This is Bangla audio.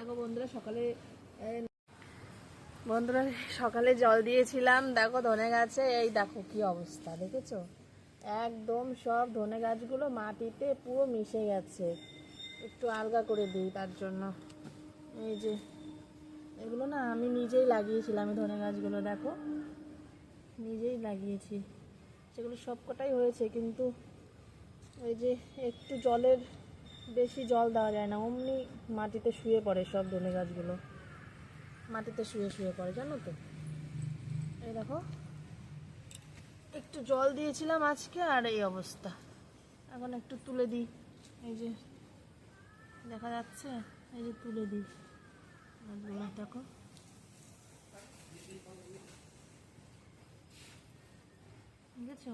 দেখো বন্ধুরা সকালে জল দিয়েছিলাম, দেখো ধনে গাছে এই দেখো কি অবস্থা, দেখেছো? একদম সব ধনে গাছগুলো মাটিতে পুরো মিশে গেছে। একটু আলগা করে দিই তার জন্য। এই যে এগুলো না আমি নিজেই লাগিয়েছিলাম, এই ধনে গাছগুলো দেখো নিজেই লাগিয়েছি। সেগুলো সবকটাই হয়েছে, কিন্তু ওই যে একটু জলের বেশি জল দেওয়া যায় না, অমনি মাটিতে শুয়ে পড়ে সব ধনে গাছগুলো, মাটিতে শুয়ে শুয়ে পড়ে, জানো তো? এই দেখো একটু জল দিয়েছিলাম আজকে আর এই অবস্থা। এখন একটু তুলে দিই, এই যে দেখা যাচ্ছে, এই যে তুলে দিই গাছগুলো, দেখো বুঝেছো?